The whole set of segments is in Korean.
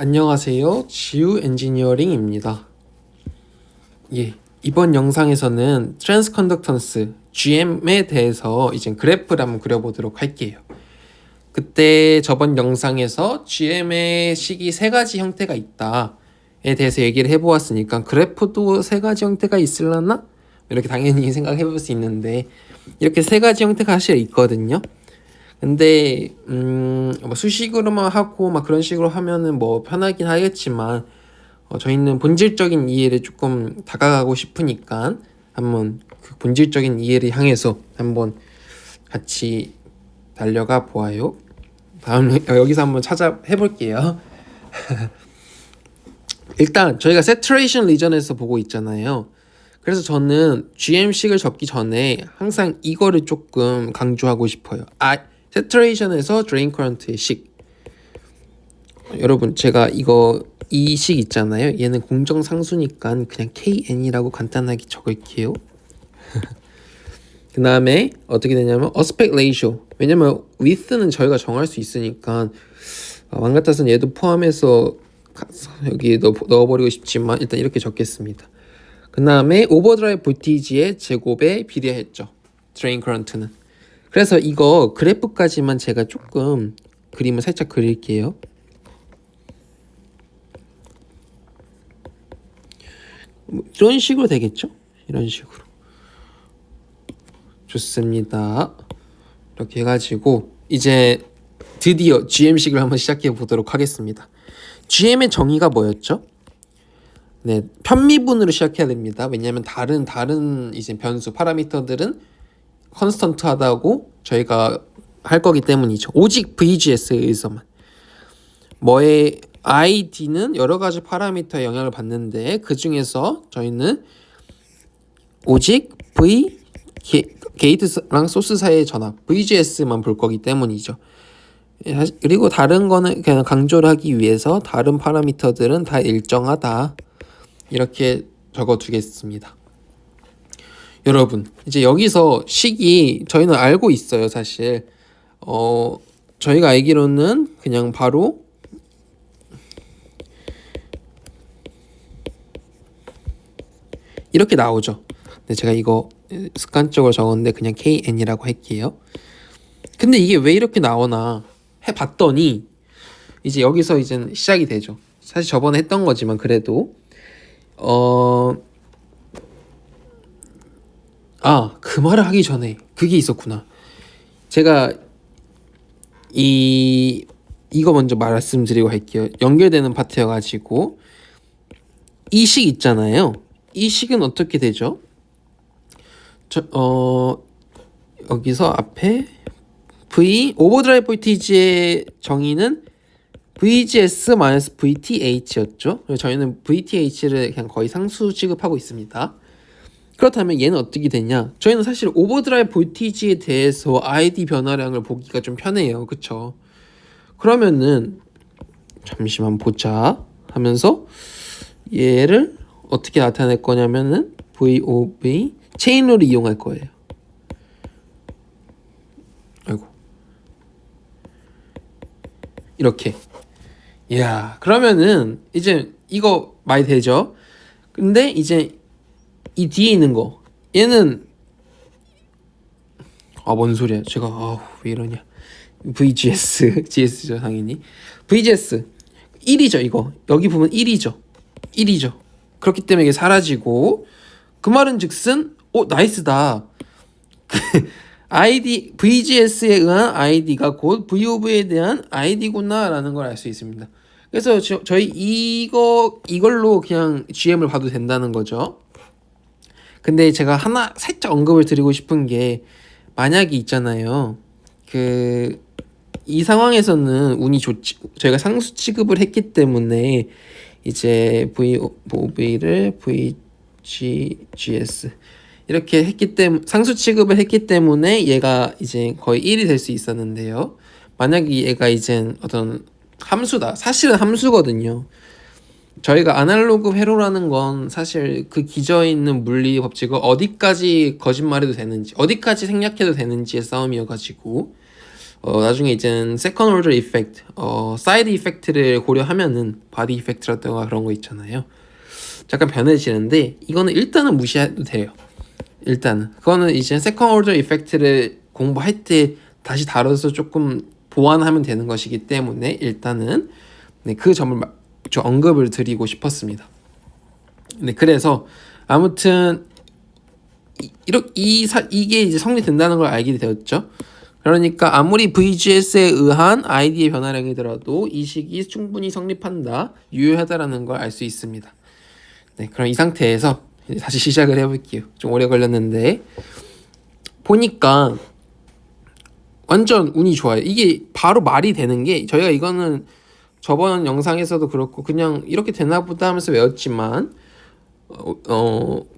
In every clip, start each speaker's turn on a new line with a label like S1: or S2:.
S1: 안녕하세요. 지우 엔지니어링입니다. 이번 영상에서는 트랜스 컨덕턴스 GM에 대해서 이제 그래프를 한번 그려보도록 할게요. 그때 저번 영상에서 GM의 식이 세 가지 형태가 있다에 대해서 얘기를 해보았으니까 그래프도 세 가지 형태가 있으려나? 이렇게 당연히 생각해볼 수 있는데 이렇게 세 가지 형태가 사실 있거든요. 근데 뭐 수식으로만 하고 막 그런 식으로 하면은 뭐 편하긴 하겠지만 저희는 본질적인 이해를 조금 다가가고 싶으니까 한번 그 본질적인 이해를 향해서 한번 같이 달려가 보아요. 다음 여기서 한번 찾아 해볼게요. 일단 저희가 세츄레이션 리전에서 보고 있잖아요. 그래서 저는 GM식을 적기 전에 항상 이거를 조금 강조하고 싶어요. 세츄레이션에서 드레인 커런트의 식. 여러분 제가 이 식 있잖아요. 얘는 공정상수니까 그냥 KN이라고 간단하게 적을게요. 그 다음에 어떻게 되냐면 aspect ratio. 왜냐면 width는 저희가 정할 수 있으니까 마음 같아서는 얘도 포함해서 여기 넣어버리고 싶지만 일단 이렇게 적겠습니다. 그 다음에 오버드라이브 볼티지의 제곱에 비례했죠. 드레인 커런트는. 그래서 이거 그래프까지만 제가 조금 그림을 살짝 그릴게요. 이런 식으로 되겠죠? 이런 식으로. 좋습니다. 이렇게 해가지고 이제 드디어 GM식을 한번 시작해 보도록 하겠습니다. GM의 정의가 뭐였죠? 네, 편미분으로 시작해야 됩니다. 왜냐하면 다른 이제 변수 파라미터들은 컨스턴트하다고 저희가 할 거기 때문이죠. 오직 VGS에 의해서만. 뭐의 ID는 여러 가지 파라미터에 영향을 받는데 그 중에서 저희는 오직 게이트랑 소스 사이의 전압 VGS만 볼 거기 때문이죠. 그리고 다른 거는 그냥 강조를 하기 위해서 다른 파라미터들은 다 일정하다. 이렇게 적어 두겠습니다. 여러분 이제 여기서 식이 저희는 알고 있어요. 사실 저희가 알기로는 그냥 바로 이렇게 나오죠. 근데 제가 이거 습관적으로 적었는데 그냥 KN이라고 할게요. 근데 이게 왜 이렇게 나오나 해봤더니 이제 여기서 이제 시작이 되죠. 사실 저번에 했던 거지만 그래도 그 말을 하기 전에 그게 있었구나. 제가 이거 먼저 말씀드리고 할게요. 연결되는 파트여가지고 이 식 있잖아요. 이 식은 어떻게 되죠? 여기서 앞에 오버드라이브 볼티지의 정의는 VGS-VTH였죠. 그래서 저희는 VTH를 그냥 거의 상수 취급하고 있습니다. 그렇다면 얘는 어떻게 되냐? 저희는 사실 오버드라이브 볼티지에 대해서 ID 변화량을 보기가 좀 편해요. 그쵸? 그러면은 잠시만 보자 하면서 얘를 어떻게 나타낼 거냐면은 VOV 체인룰을 이용할 거예요. 아이고. 이렇게. 이야, 그러면은 이제 이거 많이 되죠? 근데 이제 이 뒤에 있는 거 얘는 뭔 소리야? 제가 왜 이러냐? GS죠 당연히. VGS 1이죠 이거. 여기 보면 1이죠. 그렇기 때문에 이게 사라지고 그 말은 즉슨 나이스다. ID VGS에 의한 ID가 곧 VOV에 대한 ID구나 라는 걸 알 수 있습니다. 그래서 저희 이걸로 그냥 GM을 봐도 된다는 거죠. 근데 제가 하나 살짝 언급을 드리고 싶은 게 만약에 있잖아요. 이 상황에서는 운이 좋지. 저희가 상수 취급을 했기 때문에 이제 VOV를 VGS 이렇게 했기 때문에 상수 취급을 했기 때문에 얘가 이제 거의 1이 될 수 있었는데요. 만약에 얘가 이제 어떤 함수다. 사실은 함수거든요. 저희가 아날로그 회로라는 건 사실 그 기저에 있는 물리 법칙을 어디까지 거짓말해도 되는지, 어디까지 생략해도 되는지의 싸움이어가지고 나중에 이제 세컨 오더 이펙트, 사이드 이펙트를 고려하면은 바디 이펙트라든가 그런 거 있잖아요. 잠깐 변해지는데 이거는 일단은 무시해도 돼요. 일단은 그거는 이제 세컨 오더 이펙트를 공부할 때 다시 다뤄서 조금 보완하면 되는 것이기 때문에 일단은 네, 그 점을 좀 언급을 드리고 싶었습니다. 네, 그래서 아무튼 이게 이제 성립된다는 걸 알게 되었죠. 그러니까 아무리 VGS에 의한 ID의 변화량이더라도 이 식이 충분히 성립한다, 유효하다라는 걸 알 수 있습니다. 네, 그럼 이 상태에서 이제 다시 시작을 해볼게요. 좀 오래 걸렸는데 보니까 완전 운이 좋아요. 이게 바로 말이 되는 게 저희가 이거는 저번 영상에서도 그렇고 그냥 이렇게 되나 보다 하면서 외웠지만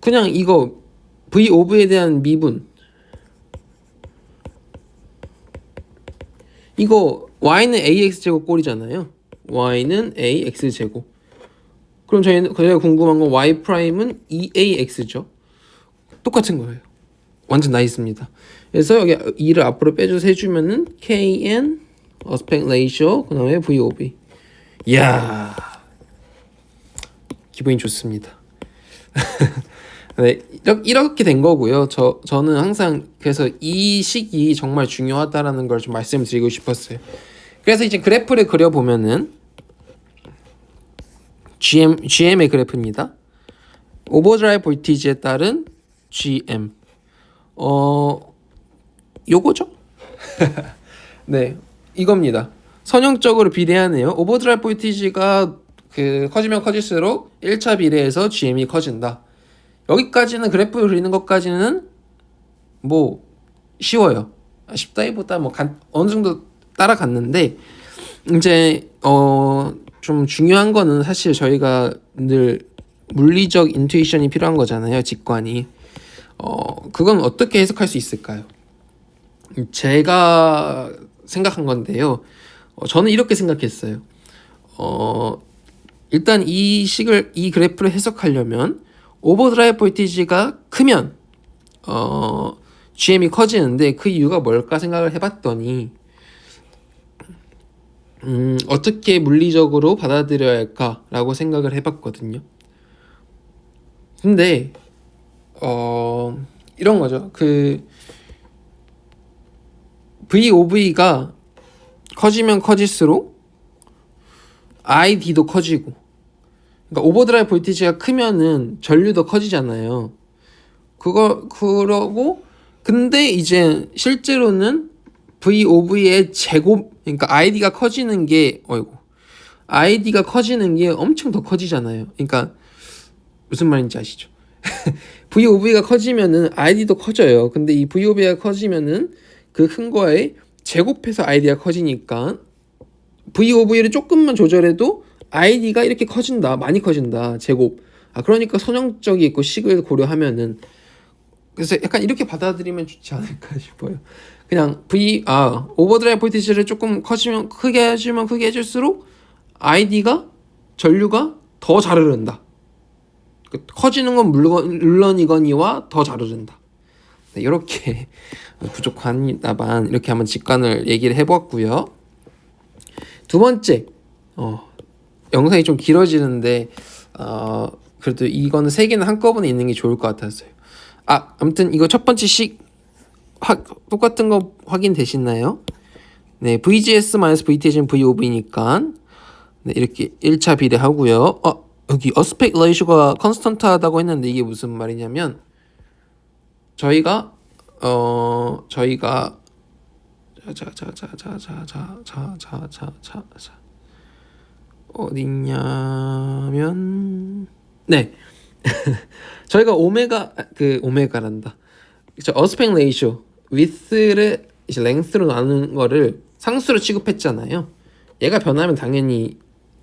S1: 그냥 이거 V 오브에 대한 미분 이거 y는 ax제곱 꼴이잖아요. y는 ax제곱. 그럼 저희가 궁금한 건 y 프라임은 2ax죠. 똑같은 거예요. 완전 나이스입니다. 그래서 여기 2를 앞으로 빼줘서 해주면은 kn aspect ratio 그 다음에 v ob. 이야 기분이 좋습니다. 네, 이렇게 된 거고요. 저는 항상 그래서 이 식이 정말 중요하다라는 걸 좀 말씀드리고 싶었어요. 그래서 이제 그래프를 그려보면은 GM의 그래프입니다. 오버드라이브 볼티지에 따른 GM. 요거죠? 네, 이겁니다. 선형적으로 비례하네요. 오버드라이브 볼티지가 커지면 커질수록 1차 비례에서 GM이 커진다. 여기까지는 그래프 그리는 것까지는 뭐 쉬워요. 쉽다기보다 뭐 어느 정도 따라갔는데 이제 좀 중요한 거는 사실 저희가 늘 물리적 인투이션이 필요한 거잖아요. 직관이. 그건 어떻게 해석할 수 있을까요? 제가 생각한 건데요. 저는 이렇게 생각했어요. 일단 이 그래프를 해석하려면 오버드라이브 볼티지가 크면 GM이 커지는데 그 이유가 뭘까 생각을 해봤더니 어떻게 물리적으로 받아들여야 할까라고 생각을 해봤거든요. 근데 이런 거죠. VOV가 커지면 커질수록 ID도 커지고, 그러니까 오버드라이브 볼티지가 크면은 전류도 커지잖아요. 그러고 근데 이제 실제로는 VOV의 제곱, 그러니까 ID가 커지는 게 엄청 더 커지잖아요. 그러니까 무슨 말인지 아시죠? VOV가 커지면은 ID도 커져요. 근데 이 VOV가 커지면은 그 큰 거에 제곱해서 ID가 커지니까 VOV를 조금만 조절해도 ID가 이렇게 커진다, 많이 커진다, 제곱. 그러니까 선형적이 있고 식을 고려하면은 그래서 약간 이렇게 받아들이면 좋지 않을까 싶어요. 그냥 오버드라이브 볼티지를 조금 크게 해줄수록 ID가 전류가 더 잘 흐른다. 커지는 건 물론이거니와 더 잘 흐른다. 네, 이렇게 부족합니다만 이렇게 한번 직관을 얘기를 해보았고요. 두 번째, 영상이 좀 길어지는데 그래도 이거는 세 개는 한꺼번에 있는 게 좋을 것 같았어요. 아무튼 이거 첫 번째 똑같은 거 확인되시나요? 네, VGS-VT는 VOV니까 네, 이렇게 1차 비례하고요. 여기 어스펙트 레이쇼가 컨스턴트하다고 했는데 이게 무슨 말이냐면 저희가 어딨냐면 네 저희가 오메가란다. 어스펙트 레이쇼 width를 이제 length로 나누는 거를 상수로 취급했잖아요. 얘가 변하면 당연히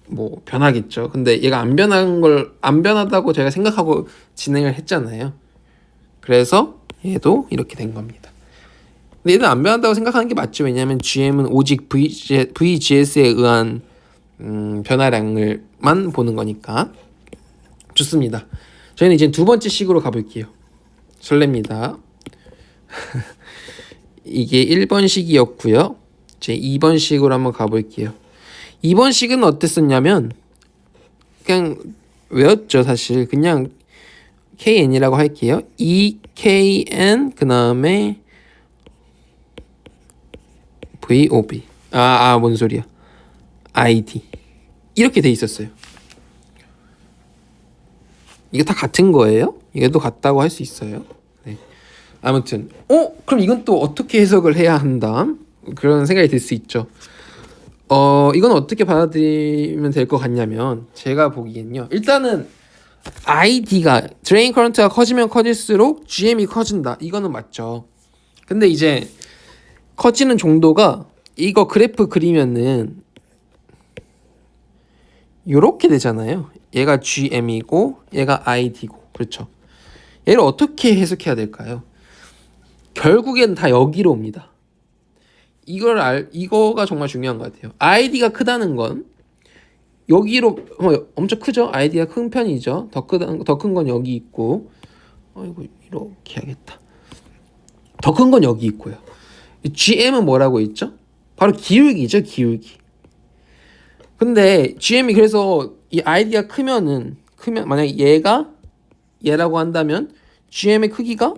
S1: 뭐 변하겠죠. 근데 얘가 안 변하다고 제가 생각하고 진행을 했잖아요. 그래서 얘도 이렇게 된 겁니다. 근데 얘는 안 변한다고 생각하는 게 맞죠. 왜냐하면 GM은 오직 VGS에 의한 변화량을만 보는 거니까. 좋습니다. 저희는 이제 두 번째 식으로 가볼게요. 설렙니다. 이게 1번 식이었고요. 이제 2번식으로 한번 가볼게요. 2번식은 어땠었냐면 그냥 외웠죠. 사실 그냥 KN이라고 할게요. EKN 그 다음에 VOB 뭔 소리야. ID 이렇게 돼 있었어요. 이게 다 같은 거예요? 이게도 같다고 할 수 있어요. 네. 아무튼 그럼 이건 또 어떻게 해석을 해야 한다? 그런 생각이 들 수 있죠. 이건 어떻게 받아들이면 될 것 같냐면 제가 보기엔요. 일단은 ID가 드레인 커런트가 커지면 커질수록 GM이 커진다. 이거는 맞죠. 근데 이제 커지는 정도가 이거 그래프 그리면은 요렇게 되잖아요. 얘가 GM이고 얘가 ID고 그렇죠. 얘를 어떻게 해석해야 될까요? 결국엔 다 여기로 옵니다. 이거가 정말 중요한 것 같아요. ID가 크다는 건 여기로 엄청 크죠. ID가 큰 편이죠. 더 큰 건 여기 있고 이거 이렇게 해야겠다. 더 큰 건 여기 있고요. GM은 뭐라고 있죠? 바로 기울기죠. 기울기. 근데 GM이 그래서 이 ID가 크면 만약에 얘라고 한다면 GM의 크기가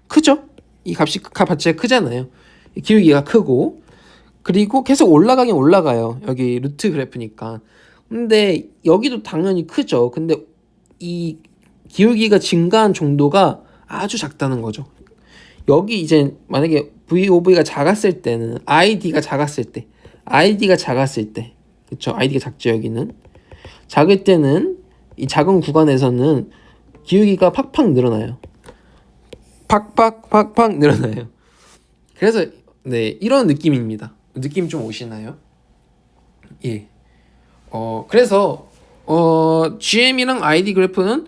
S1: 크죠. 이 값이 자체가 크잖아요. 기울기가 크고 그리고 계속 올라가긴 올라가요. 여기 루트 그래프니까. 근데 여기도 당연히 크죠. 근데 이 기울기가 증가한 정도가 아주 작다는 거죠. 여기 이제 만약에 VOV가 작았을 때는 ID가 작았을 때 그쵸? ID가 작죠. 여기는 작을 때는 이 작은 구간에서는 기울기가 팍팍 늘어나요. 팍팍 늘어나요. 그래서 네 이런 느낌입니다. 느낌 좀 오시나요? 예. 그래서 GM이랑 ID 그래프는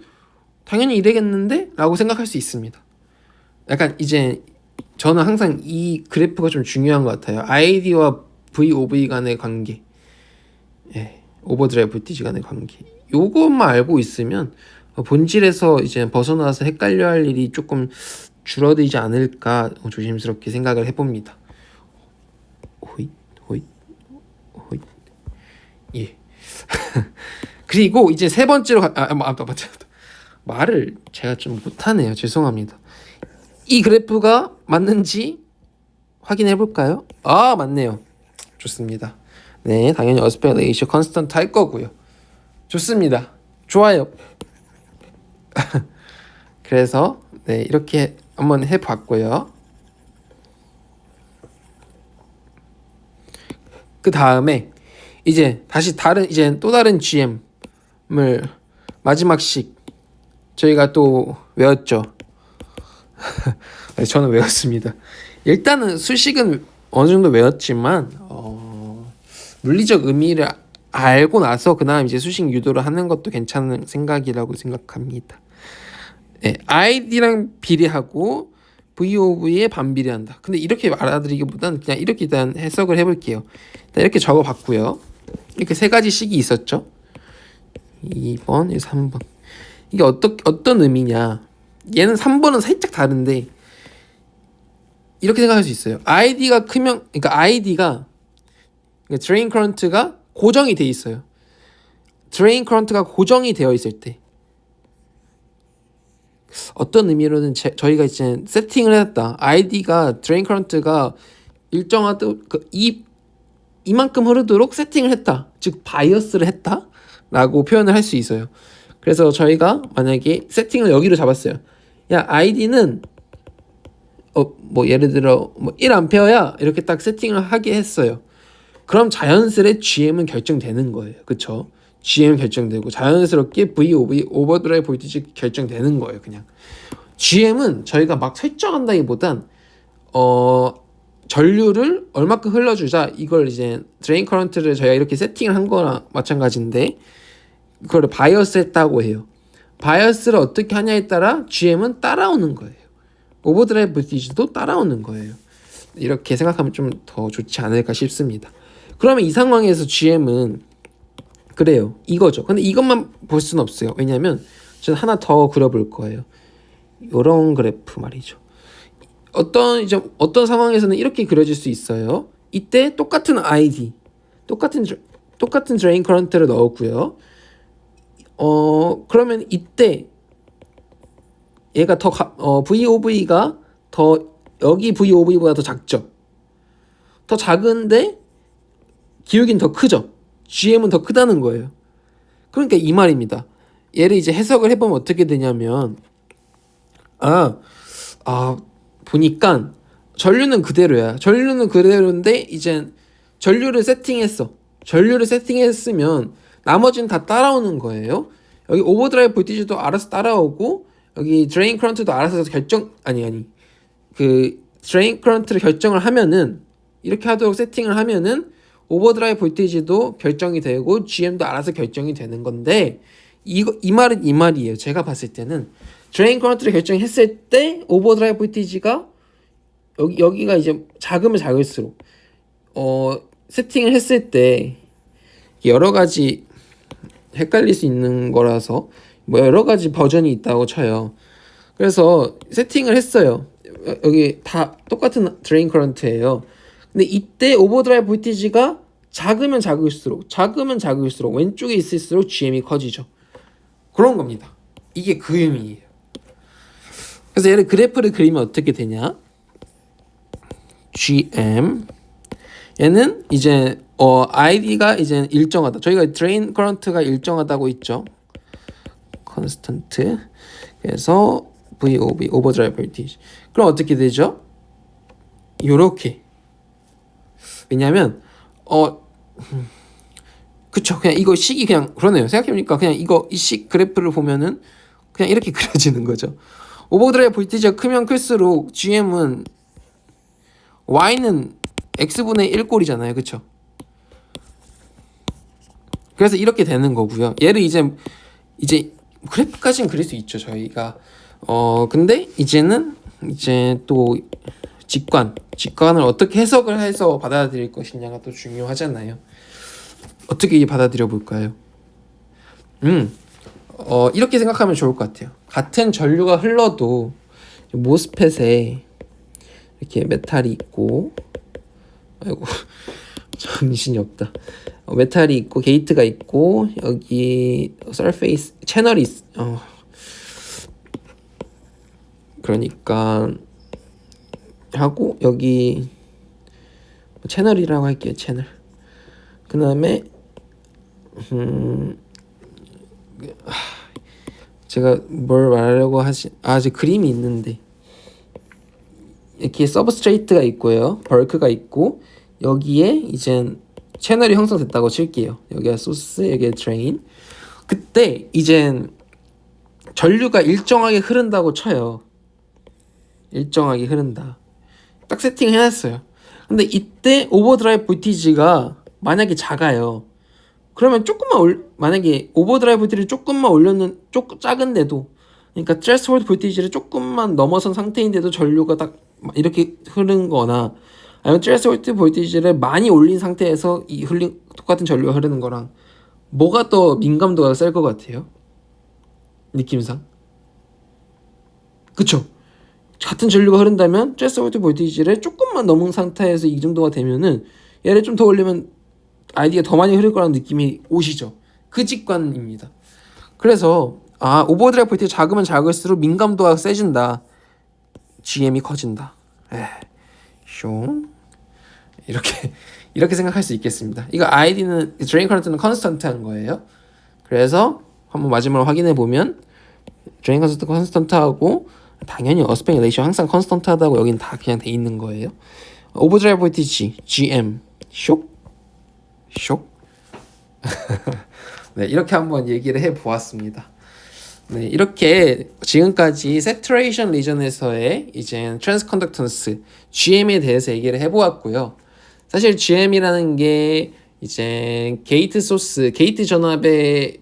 S1: 당연히 이래겠는데? 라고 생각할 수 있습니다. 약간 이제 저는 항상 이 그래프가 좀 중요한 것 같아요. ID와 VOV 간의 관계, 오버드라이브 볼티지 간의 관계. 요것만 알고 있으면 본질에서 이제 벗어나서 헷갈려 할 일이 조금 줄어들지 않을까 조심스럽게 생각을 해봅니다. 호잇. 예. 그리고 이제 세 번째로 말을 제가 좀 못하네요. 죄송합니다. 이 그래프가 맞는지 확인해 볼까요? 맞네요. 좋습니다. 네, 당연히 어스펙트 레이셔 컨스턴트 할 거고요. 좋습니다. 좋아요. 그래서 네, 이렇게 한번 해봤고요. 그 다음에 이제 다시 또 다른 GM을 마지막씩 저희가 또 외웠죠. 저는 외웠습니다. 일단은 수식은 어느 정도 외웠지만 물리적 의미를 알고 나서 그 다음 이제 수식 유도를 하는 것도 괜찮은 생각이라고 생각합니다. 네, ID랑 비례하고 VOV에 반비례한다. 근데 이렇게 알아들이기보다는 그냥 이렇게 일단 해석을 해볼게요. 일단 이렇게 적어봤고요. 이렇게 세 가지 식이 있었죠. 2번, 3번. 이게 어떤 의미냐. 얘는 3번은 살짝 다른데 이렇게 생각할 수 있어요. ID가 크면 ID가 드레인 커런트가 고정이 돼 있어요. 드레인 커런트가 고정이 되어 있을 때 어떤 의미로는 저희가 이제 세팅을 했다. ID가 드레인 커런트가 일정하도 이만큼 흐르도록 세팅을 했다. 즉 바이어스를 했다라고 표현을 할 수 있어요. 그래서 저희가 만약에 세팅을 여기로 잡았어요. 야, ID는 예를 들어 1A야 이렇게 딱 세팅을 하게 했어요. 그럼 자연스레 GM은 결정되는 거예요. 그쵸? GM 결정되고 자연스럽게 VOV 오버드라이브 볼티지 결정되는 거예요. 그냥 GM은 저희가 막 설정한다기보단 전류를 얼마큼 흘러주자 이걸 이제 드레인 커런트를 저희가 이렇게 세팅을 한 거나 마찬가지인데 그걸 바이어스 했다고 해요. 바이어스를 어떻게 하냐에 따라 GM은 따라오는 거예요. 오버드라이브 볼티지도 따라오는 거예요. 이렇게 생각하면 좀 더 좋지 않을까 싶습니다. 그러면 이 상황에서 GM은 그래요. 이거죠. 근데 이것만 볼 수는 없어요. 왜냐면 저는 하나 더 그려볼 거예요. 이런 그래프 말이죠. 어떤 상황에서는 이렇게 그려질 수 있어요. 이때 똑같은 ID, 똑같은 드레인 커런트를 넣었고요. 그러면 이때 얘가 VOV가 더 여기 VOV보다 더 작죠. 더 작은데 기울기는 더 크죠. GM은 더 크다는 거예요. 그러니까 이 말입니다. 얘를 이제 해석을 해보면 어떻게 되냐면 보니까 전류는 그대로야. 전류는 그대로인데 이제 전류를 세팅했으면 나머지는 다 따라오는 거예요. 여기 오버드라이브 볼티지도 알아서 따라오고 여기 드레인 커런트도 알아서 그 드레인 커런트를 결정을 하면은 이렇게 하도록 세팅을 하면은 오버드라이브 볼티지도 결정이 되고 GM도 알아서 결정이 되는 건데 이 말은 이 말이에요. 제가 봤을 때는 드레인 커런트를 결정했을 때 오버드라이브 볼티지가 여기가 이제 작으면 작을수록 세팅을 했을 때 여러 가지 헷갈릴 수 있는 거라서 뭐 여러 가지 버전이 있다고 쳐요. 그래서 세팅을 했어요. 여기 다 똑같은 드레인 커런트예요. 근데 이때 오버드라이브 볼티지가 작으면 작을수록 왼쪽에 있을수록 GM이 커지죠. 그런 겁니다. 이게 그 의미예요. 그래서 얘를 그래프를 그리면 어떻게 되냐? GM 얘는 이제 ID가 이제 일정하다. 저희가 드레인 커런트가 일정하다고 있죠. 컨스턴트. 그래서 VOB 오버드라이브 볼티지. 그럼 어떻게 되죠? 요렇게. 왜냐면 그쵸. 그냥 이거 식이 그냥 그러네요. 생각해보니까 그냥 이 식 그래프를 보면은 그냥 이렇게 그려지는 거죠. 오버드라이브 볼티지가 크면 클수록 GM은 Y는 X분의 1꼴이잖아요. 그쵸? 그래서 이렇게 되는 거고요. 얘를 이제 그래프까지는 그릴 수 있죠. 저희가 근데 이제는 또 직관을 어떻게 해석을 해서 받아들일 것이냐가 또 중요하잖아요. 어떻게 받아들여 볼까요? 이렇게 생각하면 좋을 것 같아요. 같은 전류가 흘러도 모스펫에 이렇게 메탈이 있고, 아이고 정신이 없다. 메탈이 있고 게이트가 있고 여기 서페이스 채널이 그러니까 하고 여기 채널이라고 할게요. 채널. 그 다음에 제가 뭘 말하려고 아직 그림이 있는데 이렇게 서브스트레이트가 있고요. 벌크가 있고 여기에 이제 채널이 형성됐다고 칠게요. 여기가 소스, 여기가 드레인. 그때 이제 전류가 일정하게 흐른다고 쳐요. 일정하게 흐른다. 딱 세팅해놨어요. 근데 이때 오버드라이브 볼티지가 만약에 작아요. 그러면 만약에 오버드라이브 볼티지를 조금만 작은데도, 그러니까 트레스홀드 볼티지를 조금만 넘어선 상태인데도 전류가 딱 이렇게 흐르는 거나, 아니면 트레스홀드 볼티지를 많이 올린 상태에서 똑같은 전류가 흐르는 거랑 뭐가 더 민감도가 셀 것 같아요? 느낌상. 그쵸? 같은 전류가 흐른다면 트레스홀드 볼티지를 조금만 넘은 상태에서 이 정도가 되면은 얘를 좀 더 올리면 아이디가 더 많이 흐를 거라는 느낌이 오시죠. 그 직관입니다. 그래서 오버드라이브 볼티지 작으면 작을수록 민감도가 세진다. GM이 커진다. 이렇게 생각할 수 있겠습니다. 이거 ID는 드레인 커런트는 컨스턴트한 거예요. 그래서 한번 마지막으로 확인해 보면 드레인 커런트 컨스턴트하고 당연히 어스펙 레이시오 항상 컨스턴트하다고 여긴 다 그냥 돼 있는 거예요. 오버드라이브 볼티지 GM 쇽 네, 이렇게 한번 얘기를 해 보았습니다. 네, 이렇게 지금까지 세츄레이션 리전에서의 이제 트랜스 컨덕턴스 GM에 대해서 얘기를 해 보았고요. 사실 GM이라는 게 이제 게이트 전압의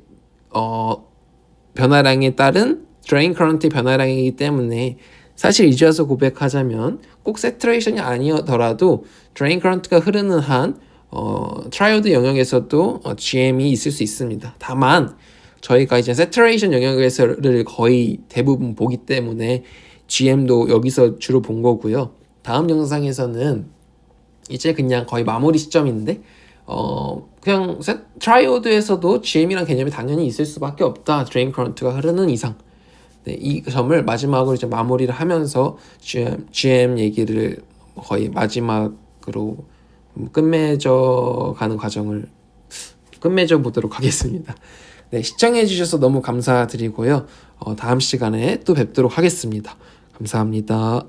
S1: 변화량에 따른 드레인 커런트 변화량이기 때문에 사실 이제 와서 고백하자면 꼭 세츄레이션이 아니더라도 드레인 커런트가 흐르는 한 트라이오드 영역에서도 GM이 있을 수 있습니다. 다만 저희가 이제 세츄레이션 영역에서를 거의 대부분 보기 때문에 GM도 여기서 주로 본 거고요. 다음 영상에서는 이제 그냥 거의 마무리 시점인데 그냥 트라이오드에서도 GM이란 개념이 당연히 있을 수밖에 없다. 드레인 커런트가 흐르는 이상. 네, 이 점을 마지막으로 이제 마무리를 하면서 GM 얘기를 거의 마지막으로 끝맺어 가는 과정을 끝맺어 보도록 하겠습니다. 네, 시청해 주셔서 너무 감사드리고요. 다음 시간에 또 뵙도록 하겠습니다. 감사합니다.